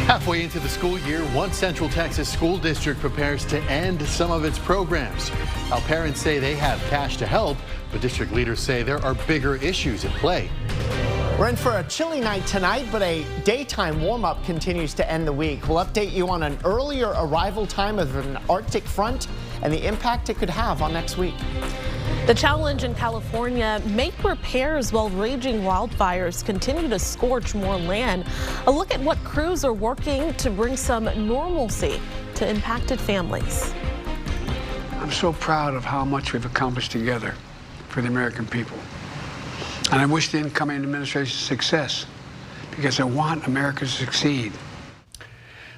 Halfway into the school year, one Central Texas school district prepares to end some of its programs. While parents say they have cash to help, but district leaders say there are bigger issues at play. We're in for a chilly night tonight, but a daytime warm-up continues to end the week. We'll update you on an earlier arrival time of an Arctic front and the impact it could have on next week. The challenge in California: make repairs while raging wildfires continue to scorch more land. A look at what crews are working to bring some normalcy to impacted families. I'm so proud of how much we've accomplished together for the American people. And I wish the incoming administration success, because I want America to succeed.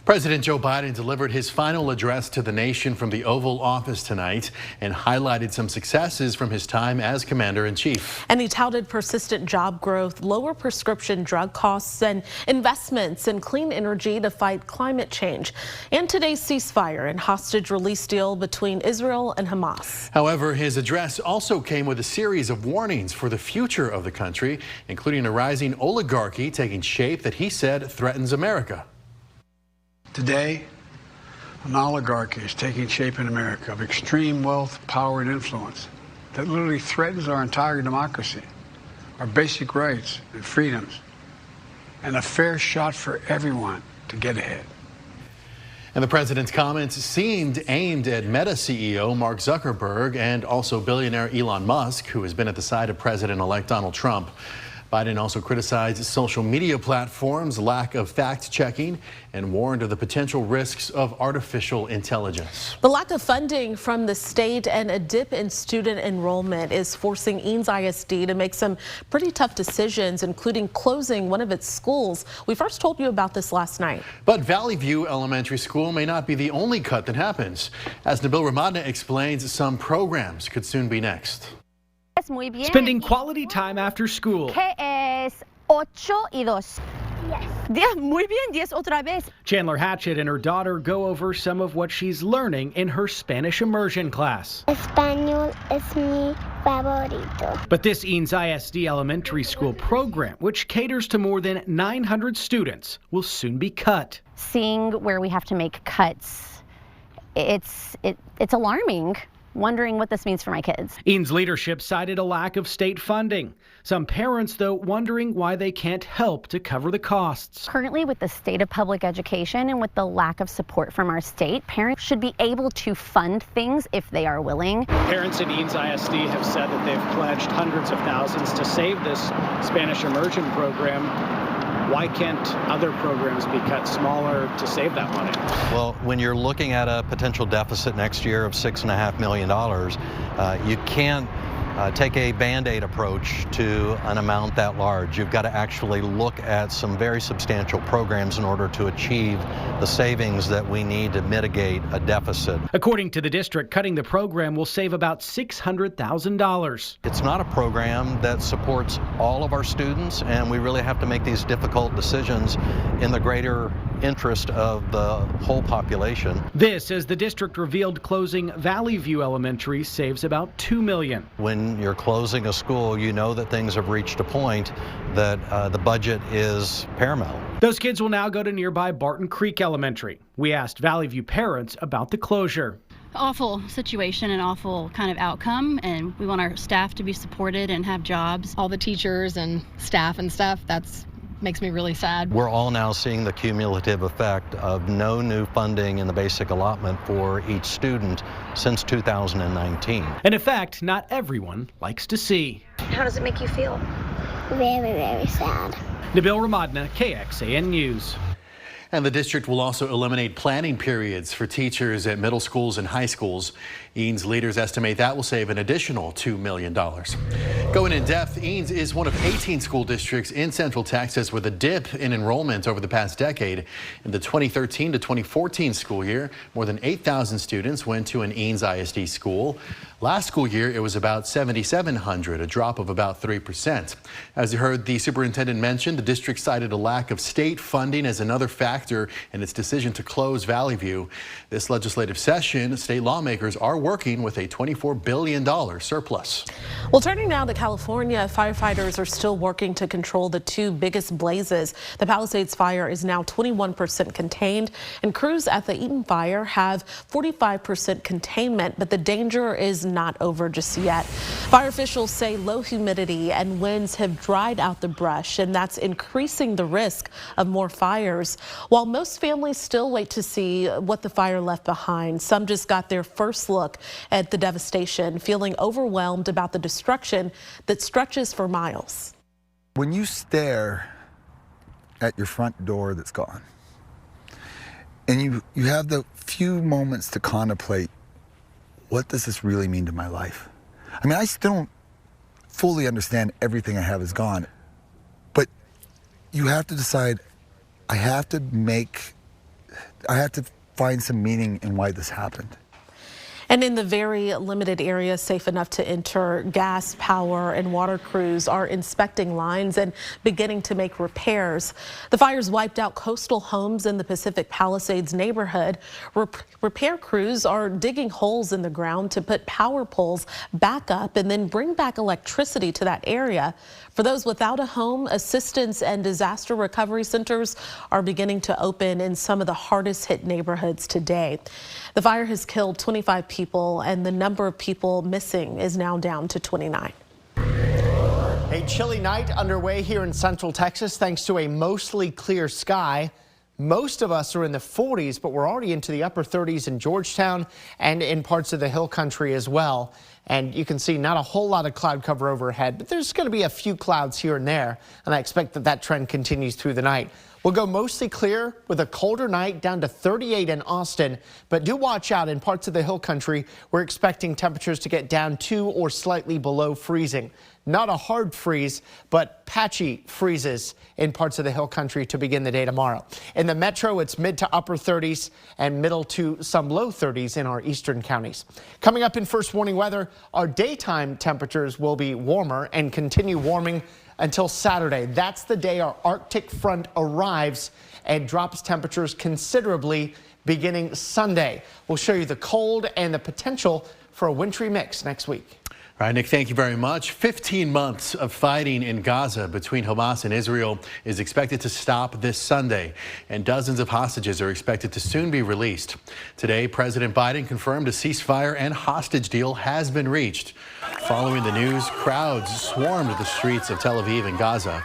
President Joe Biden delivered his final address to the nation from the Oval Office tonight and highlighted some successes from his time as commander-in-chief. And he touted persistent job growth, lower prescription drug costs, and investments in clean energy to fight climate change, and today's ceasefire and hostage release deal between Israel and Hamas. However, his address also came with a series of warnings for the future of the country, including a rising oligarchy taking shape that he said threatens America. Today, an oligarchy is taking shape in America of extreme wealth, power, and influence that literally threatens our entire democracy, our basic rights and freedoms, and a fair shot for everyone to get ahead. And the president's comments seemed aimed at Meta CEO Mark Zuckerberg and also billionaire Elon Musk, who has been at the side of President-elect Donald Trump. Biden also criticized social media platforms' lack of fact-checking and warned of the potential risks of artificial intelligence. The lack of funding from the state and a dip in student enrollment is forcing Eanes ISD to make some pretty tough decisions, including closing one of its schools. We first told you about this last night. But Valley View Elementary School may not be the only cut that happens. As Nabil Ramadna explains, some programs could soon be next. Spending quality time after school. ¿Qué es 8 y 2? Yes. Muy bien, 10 otra vez. Chandler Hatchett and her daughter go over some of what she's learning in her Spanish immersion class. Español es mi favorito. But this Eanes ISD elementary school program, which caters to more than 900 students, will soon be cut. Seeing where we have to make cuts, it's alarming. Wondering what this means for my kids. Eanes leadership cited a lack of state funding. Some parents, though, wondering why they can't help to cover the costs. Currently, with the state of public education and with the lack of support from our state, parents should be able to fund things if they are willing. Parents at Eanes ISD have said that they've pledged hundreds of thousands to save this Spanish immersion program. Why can't other programs be cut smaller to save that money? Well, when you're looking at a potential deficit next year of $6.5 million, you can't take a Band-Aid approach to an amount that large. You've got to actually look at some very substantial programs in order to achieve the savings that we need to mitigate a deficit. According to the district, cutting the program will save about $600,000. It's not a program that supports all of our students, and we really have to make these difficult decisions in the greater interest of the whole population. This, as the district revealed, closing Valley View Elementary saves about $2 million. When you're closing a school, you know that things have reached a point that the budget is paramount. Those kids will now go to nearby Barton Creek Elementary. We asked Valley View parents about the closure. Awful situation and awful kind of outcome, and we want our staff to be supported and have jobs. All the teachers and staff and stuff, that's makes me really sad. We're all now seeing the cumulative effect of no new funding in the basic allotment for each student since 2019. An effect not everyone likes to see. How does it make you feel? Very, very sad. Nabil Ramadna, KXAN News. And the district will also eliminate planning periods for teachers at middle schools and high schools. Eanes leaders estimate that will save an additional $2 million. Going in depth, Eanes is one of 18 school districts in Central Texas with a dip in enrollment over the past decade. In the 2013 to 2014 school year, more than 8,000 students went to an Eanes ISD school. Last school year, it was about 7,700, a drop of about 3%. As you heard the superintendent mention, the district cited a lack of state funding as another factor factor in its decision to close Valley View. This legislative session, state lawmakers are working with a $24 billion surplus. Well, turning now to California, firefighters are still working to control the two biggest blazes. The Palisades fire is now 21% contained, and crews at the Eaton fire have 45% containment, but the danger is not over just yet. Fire officials say low humidity and winds have dried out the brush, and that's increasing the risk of more fires. While most families still wait to see what the fire left behind, some just got their first look at the devastation, feeling overwhelmed about the destruction that stretches for miles. When you stare at your front door that's gone, and you have the few moments to contemplate, what does this really mean to my life? I mean, I still don't fully understand everything I have is gone, but you have to decide, I have to find some meaning in why this happened. And in the very limited area safe enough to enter, gas, power, and water crews are inspecting lines and beginning to make repairs. The fires wiped out coastal homes in the Pacific Palisades neighborhood. Repair crews are digging holes in the ground to put power poles back up and then bring back electricity to that area. For those without a home, assistance and disaster recovery centers are beginning to open in some of the hardest hit neighborhoods today. The fire has killed 25 people, and the number of people missing is now down to 29. A chilly night underway here in Central Texas thanks to a mostly clear sky. Most of us are in the 40s, but we're already into the upper 30s in Georgetown and in parts of the hill country as well. And you can see not a whole lot of cloud cover overhead, but there's going to be a few clouds here and there. And I expect that trend continues through the night. We'll go mostly clear with a colder night down to 38 in Austin. But do watch out in parts of the hill country. We're expecting temperatures to get down to or slightly below freezing. Not a hard freeze, but patchy freezes in parts of the hill country to begin the day tomorrow. In the metro, it's mid to upper 30s and middle to some low 30s in our eastern counties. Coming up in first warning weather, our daytime temperatures will be warmer and continue warming until Saturday. That's the day our Arctic front arrives and drops temperatures considerably beginning Sunday. We'll show you the cold and the potential for a wintry mix next week. All right, Nick, thank you very much. 15 months of fighting in Gaza between Hamas and Israel is expected to stop this Sunday, and dozens of hostages are expected to soon be released. Today, President Biden confirmed a ceasefire and hostage deal has been reached. Following the news, crowds swarmed the streets of Tel Aviv and Gaza.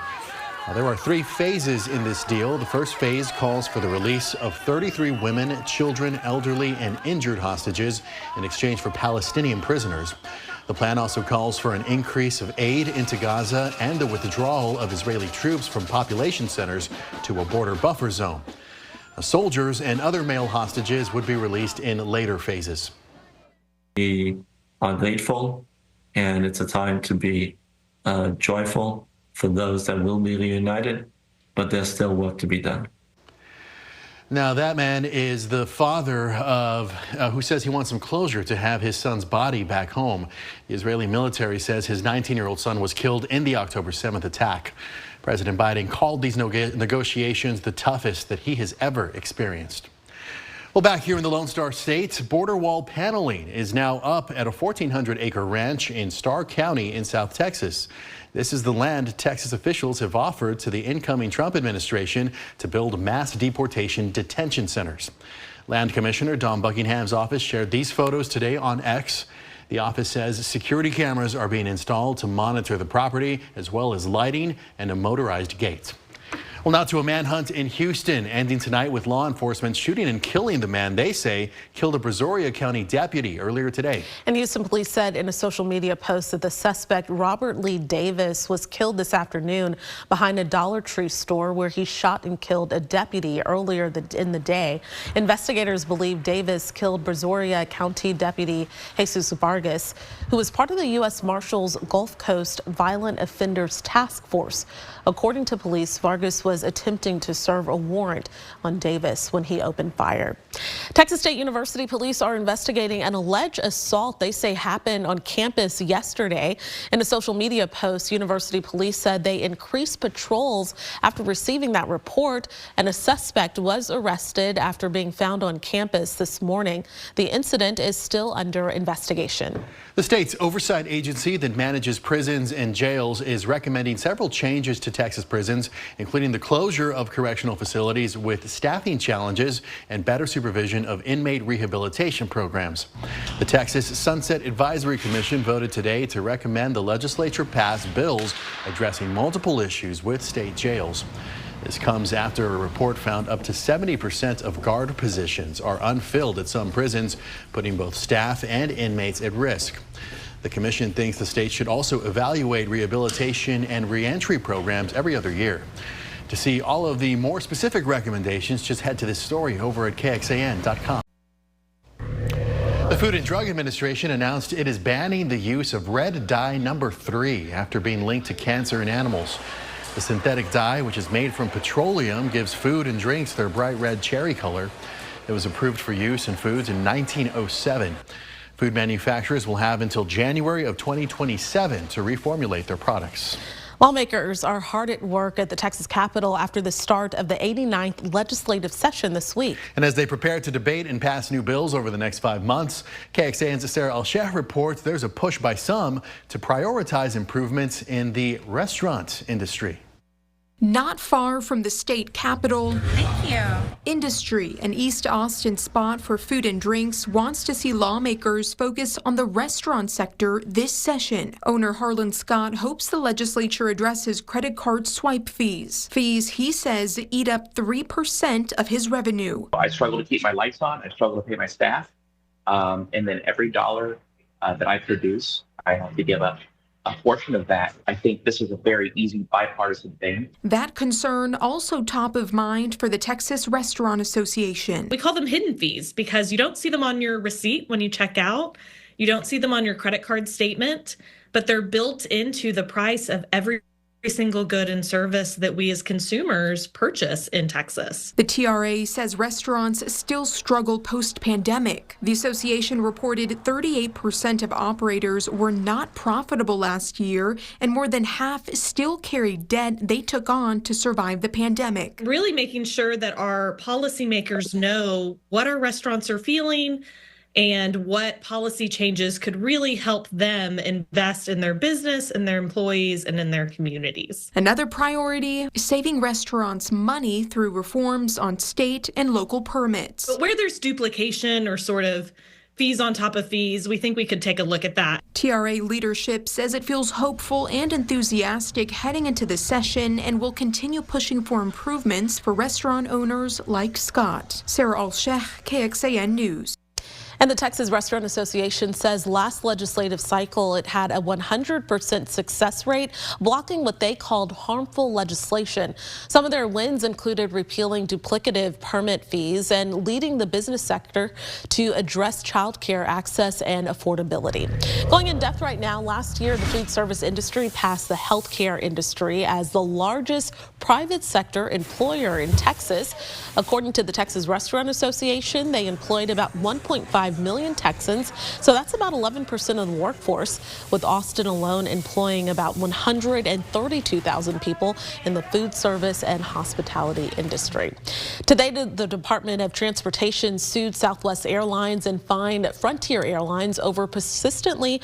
Now, there are 3 phases in this deal. The first phase calls for the release of 33 women, children, elderly, and injured hostages in exchange for Palestinian prisoners. The plan also calls for an increase of aid into Gaza and the withdrawal of Israeli troops from population centers to a border buffer zone. Soldiers and other male hostages would be released in later phases. We are grateful, and it's a time to be joyful for those that will be reunited, but there's still work to be done. Now, that man is the father of who says he wants some closure to have his son's body back home. The Israeli military says his 19-year-old son was killed in the October 7th attack. President Biden called these negotiations the toughest that he has ever experienced. Well, back here in the Lone Star State, border wall paneling is now up at a 1,400-acre ranch in Starr County in South Texas. This is the land Texas officials have offered to the incoming Trump administration to build mass deportation detention centers. Land Commissioner Don Buckingham's office shared these photos today on X. The office says security cameras are being installed to monitor the property, as well as lighting and a motorized gate. Well, now to a manhunt in Houston, ending tonight with law enforcement shooting and killing the man they say killed a Brazoria County deputy earlier today. And Houston police said in a social media post that the suspect, Robert Lee Davis, was killed this afternoon behind a Dollar Tree store where he shot and killed a deputy earlier in the day. Investigators believe Davis killed Brazoria County Deputy Jesus Vargas, who was part of the U.S. Marshals Gulf Coast Violent Offenders Task Force. According to police, Vargas was was attempting to serve a warrant on Davis when he opened fire. Texas State University police are investigating an alleged assault they say happened on campus yesterday. In a social media post, university police said they increased patrols after receiving that report, and a suspect was arrested after being found on campus this morning. The incident is still under investigation. The state's oversight agency that manages prisons and jails is recommending several changes to Texas prisons, including the closure of correctional facilities with staffing challenges and better supervision of inmate rehabilitation programs. The Texas Sunset Advisory Commission voted today to recommend the legislature pass bills addressing multiple issues with state jails. This comes after a report found up to 70% of guard positions are unfilled at some prisons, putting both staff and inmates at risk. The commission thinks the state should also evaluate rehabilitation and reentry programs every other year. To see all of the more specific recommendations, just head to this story over at KXAN.com. The Food and Drug Administration announced it is banning the use of red dye number 3 after being linked to cancer in animals. The synthetic dye, which is made from petroleum, gives food and drinks their bright red cherry color. It was approved for use in foods in 1907. Food manufacturers will have until January of 2027 to reformulate their products. Lawmakers are hard at work at the Texas Capitol after the start of the 89th legislative session this week. And as they prepare to debate and pass new bills over the next 5 months, KXAN's Sarah Al-Sheikh reports there's a push by some to prioritize improvements in the restaurant industry. Not far from the state capitol, thank you. Industry, an East Austin spot for food and drinks, wants to see lawmakers focus on the restaurant sector this session. Owner Harlan Scott hopes the legislature addresses credit card swipe fees. Fees, he says, eat up 3% of his revenue. I struggle to keep my lights on. I struggle to pay my staff. And then every dollar that I produce, I have to give up a portion of that. I think this is a very easy bipartisan thing. That concern also top of mind for the Texas Restaurant Association. We call them hidden fees because you don't see them on your receipt when you check out. You don't see them on your credit card statement, but they're built into the price of every single good and service that we as consumers purchase in Texas. The TRA says restaurants still struggle post-pandemic. The association reported 38% of operators were not profitable last year, and more than half still carried debt they took on to survive the pandemic. Really making sure that our policymakers know what our restaurants are feeling and what policy changes could really help them invest in their business and their employees and in their communities. Another priority, saving restaurants money through reforms on state and local permits. But where there's duplication or sort of fees on top of fees, we think we could take a look at that. TRA leadership says it feels hopeful and enthusiastic heading into the session and will continue pushing for improvements for restaurant owners like Scott. Sarah Al-Sheikh, KXAN News. And the Texas Restaurant Association says last legislative cycle it had a 100% success rate, blocking what they called harmful legislation. Some of their wins included repealing duplicative permit fees and leading the business sector to address child care access and affordability. Going in depth right now, last year the food service industry passed the healthcare industry as the largest private sector employer in Texas. According to the Texas Restaurant Association, they employed about 1.5 million Texans, so that's about 11% of the workforce, with Austin alone employing about 132,000 people in the food service and hospitality industry. Today, the Department of Transportation sued Southwest Airlines and fined Frontier Airlines over persistently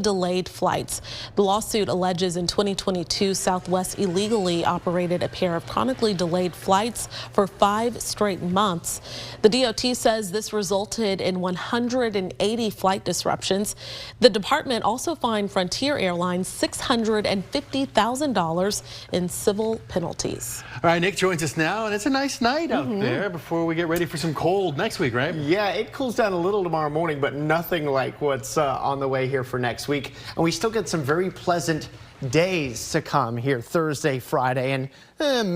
delayed flights. The lawsuit alleges in 2022, Southwest illegally operated a pair of chronically delayed flights for 5 straight months. The DOT says this resulted in 180 flight disruptions. The department also fined Frontier Airlines $650,000 in civil penalties. All right, Nick joins us now, and it's a nice night out there before we get ready for some cold next week, right? Yeah, it cools down a little tomorrow morning, but nothing like what's on the way here for next week. And we still get some very pleasant days to come here Thursday, Friday, and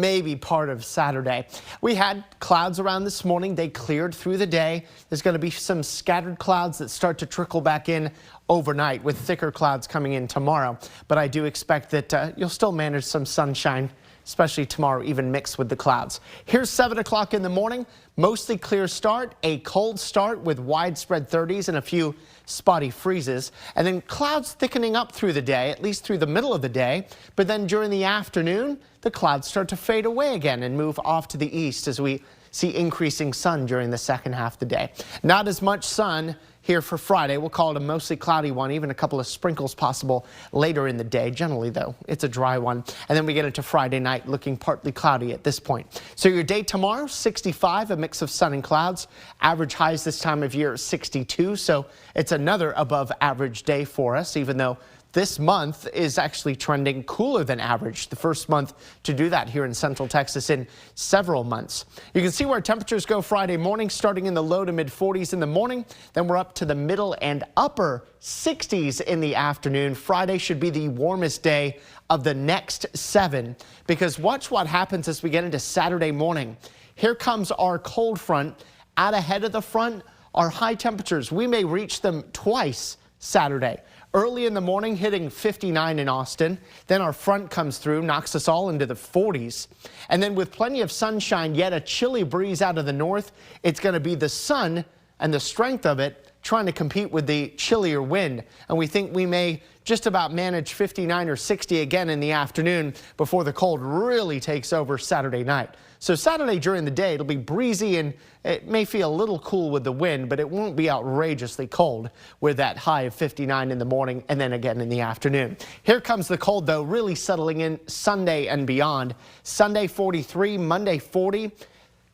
maybe part of Saturday. We had clouds around this morning. They cleared through the day. There's going to be some scattered clouds that start to trickle back in overnight, with thicker clouds coming in tomorrow. But I do expect that you'll still manage some sunshine especially tomorrow, even mixed with the clouds. Here's 7 o'clock in the morning. Mostly clear start, a cold start with widespread 30s and a few spotty freezes. And then clouds thickening up through the day, at least through the middle of the day. But then during the afternoon, the clouds start to fade away again and move off to the east as we see increasing sun during the second half of the day. Not as much sun here for Friday. We'll call it a mostly cloudy one, even a couple of sprinkles possible later in the day. Generally, though, it's a dry one. And then we get into Friday night looking partly cloudy at this point. So your day tomorrow, 65, a mix of sun and clouds. Average highs this time of year, 62. So it's another above average day for us, even though this month is actually trending cooler than average. The first month to do that here in Central Texas in several months. You can see where temperatures go Friday morning, starting in the low to mid 40s in the morning. Then we're up to the middle and upper 60s in the afternoon. Friday should be the warmest day of the next 7, because watch what happens as we get into Saturday morning. Here comes our cold front. Out ahead of the front, our high temperatures. We may reach them twice Saturday. Early in the morning, hitting 59 in Austin. Then our front comes through, knocks us all into the 40s. And then with plenty of sunshine, yet a chilly breeze out of the north, it's going to be the sun and the strength of it trying to compete with the chillier wind. And we think we may just about manage 59 or 60 again in the afternoon before the cold really takes over Saturday night. So Saturday during the day, it'll be breezy and it may feel a little cool with the wind, but it won't be outrageously cold with that high of 59 in the morning and then again in the afternoon. Here comes the cold, though, really settling in Sunday and beyond. Sunday 43, Monday 40.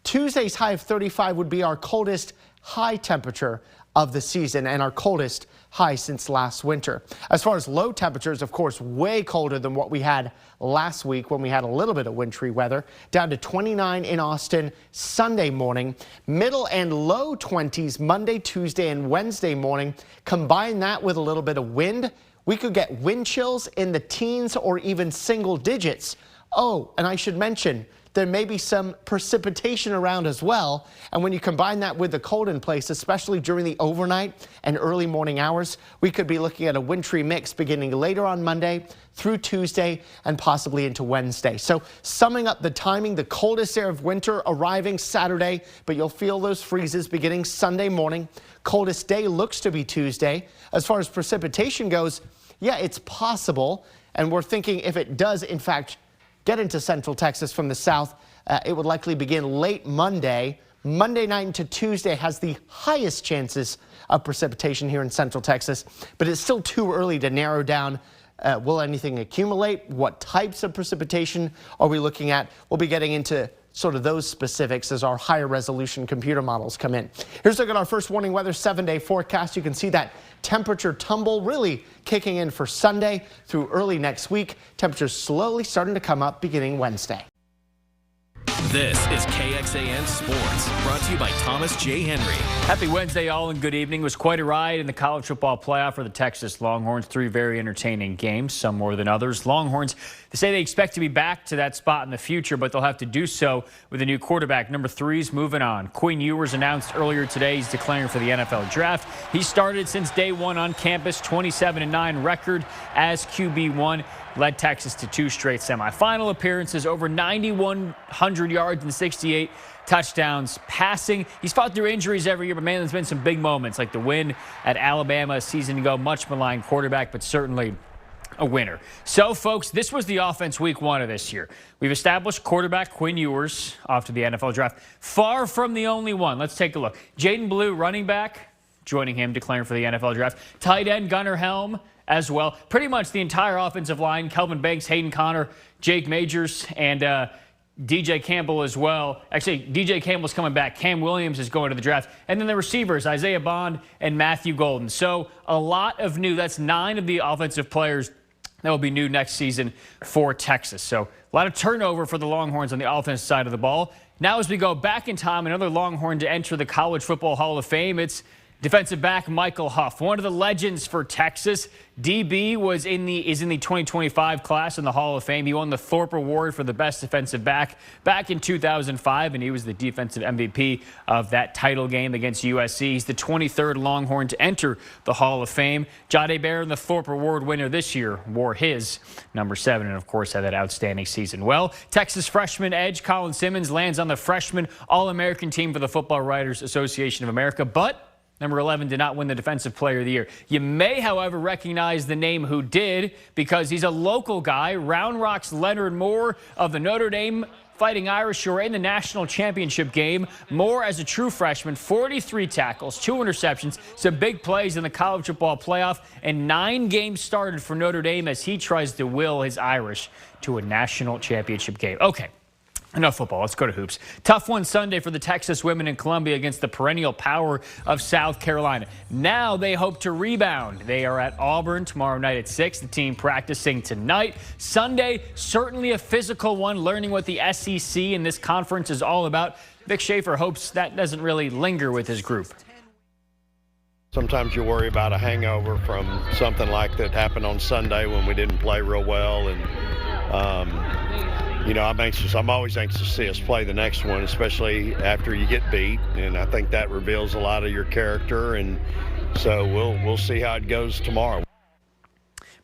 Tuesday's high of 35 would be our coldest high temperature of the season and our coldest high since last winter. As far as low temperatures, of course, way colder than what we had last week when we had a little bit of wintry weather. Down to 29 in Austin Sunday morning. Middle and low 20s Monday, Tuesday, and Wednesday morning. Combine that with a little bit of wind. We could get wind chills in the teens or even single digits. Oh, and I should mention, there may be some precipitation around as well. And when you combine that with the cold in place, especially during the overnight and early morning hours, we could be looking at a wintry mix beginning later on Monday through Tuesday and possibly into Wednesday. So summing up the timing, the coldest air of winter arriving Saturday, but you'll feel those freezes beginning Sunday morning. Coldest day looks to be Tuesday. As far as precipitation goes, yeah, it's possible. And we're thinking if it does, in fact, get into Central Texas from the south, it would likely begin late Monday. Monday night into Tuesday has the highest chances of precipitation here in Central Texas, but it's still too early to narrow down will anything accumulate? What types of precipitation are we looking at? We'll be getting into sort of those specifics as our higher resolution computer models come in. Here's a look at our first warning weather 7-day forecast. You can see that temperature tumble really kicking in for Sunday through early next week. Temperatures slowly starting to come up beginning Wednesday. This is KXAN Sports, brought to you by Thomas J. Henry. Happy Wednesday, all, and good evening. It was quite a ride in the college football playoff for the Texas Longhorns. 3 very entertaining games, some more than others. Longhorns, they say they expect to be back to that spot in the future, but they'll have to do so with a new quarterback. Number 3's moving on. Quinn Ewers announced earlier today he's declaring for the NFL draft. He started since day one on campus, 27-9 record as QB1. Led Texas to 2 straight semifinal appearances, over 9,100 yards and 68 touchdowns passing. He's fought through injuries every year, but man, there's been some big moments like the win at Alabama a season ago. Much maligned quarterback, but certainly a winner. So, folks, this was the offense week 1 of this year. We've established quarterback Quinn Ewers off to the NFL draft. Far from the only one. Let's take a look. Jaden Blue, running back, joining him, declaring for the NFL draft. Tight end Gunnar Helm as well. Pretty much the entire offensive line, Kelvin Banks, Hayden Connor, Jake Majors, and DJ Campbell as well. Actually, DJ Campbell's coming back. Cam Williams is going to the draft. And then the receivers, Isaiah Bond and Matthew Golden. So a lot of new. That's 9 of the offensive players that will be new next season for Texas. So a lot of turnover for the Longhorns on the offensive side of the ball. Now as we go back in time, another Longhorn to enter the College Football Hall of Fame, it's Defensive back Michael Huff, one of the legends for Texas. DB is in the 2025 class in the Hall of Fame. He won the Thorpe Award for the best defensive back in 2005, and he was the defensive MVP of that title game against USC. He's the 23rd Longhorn to enter the Hall of Fame. Jahdae Barron, the Thorpe Award winner this year, wore his number 7 and, of course, had that outstanding season. Well, Texas freshman edge Colin Simmons lands on the freshman All-American team for the Football Writers Association of America, but number 11 did not win the Defensive Player of the Year. You may, however, recognize the name who did because he's a local guy. Round Rock's Leonard Moore of the Notre Dame Fighting Irish, who are in the national championship game. Moore, as a true freshman, 43 tackles, 2 interceptions, some big plays in the college football playoff, and 9 games started for Notre Dame as he tries to will his Irish to a national championship game. Okay. Enough football. Let's go to hoops. Tough one Sunday for the Texas women in Columbia against the perennial power of South Carolina. Now they hope to rebound. They are at Auburn tomorrow night at 6. The team practicing tonight. Sunday, certainly a physical one, learning what the SEC in this conference is all about. Vic Schaefer hopes that doesn't really linger with his group. Sometimes you worry about a hangover from something like that happened on Sunday when we didn't play real well. And, I'm always anxious to see us play the next one, especially after you get beat. And I think that reveals a lot of your character. And so we'll see how it goes tomorrow.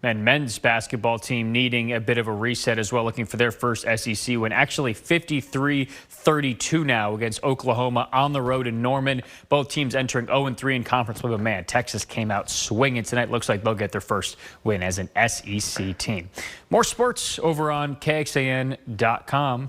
Men's basketball team needing a bit of a reset as well, looking for their first SEC win. Actually 53-32 now against Oklahoma on the road in Norman. Both teams entering 0-3 in conference play, but man, Texas came out swinging tonight. Looks like they'll get their first win as an SEC team. More sports over on KXAN.com.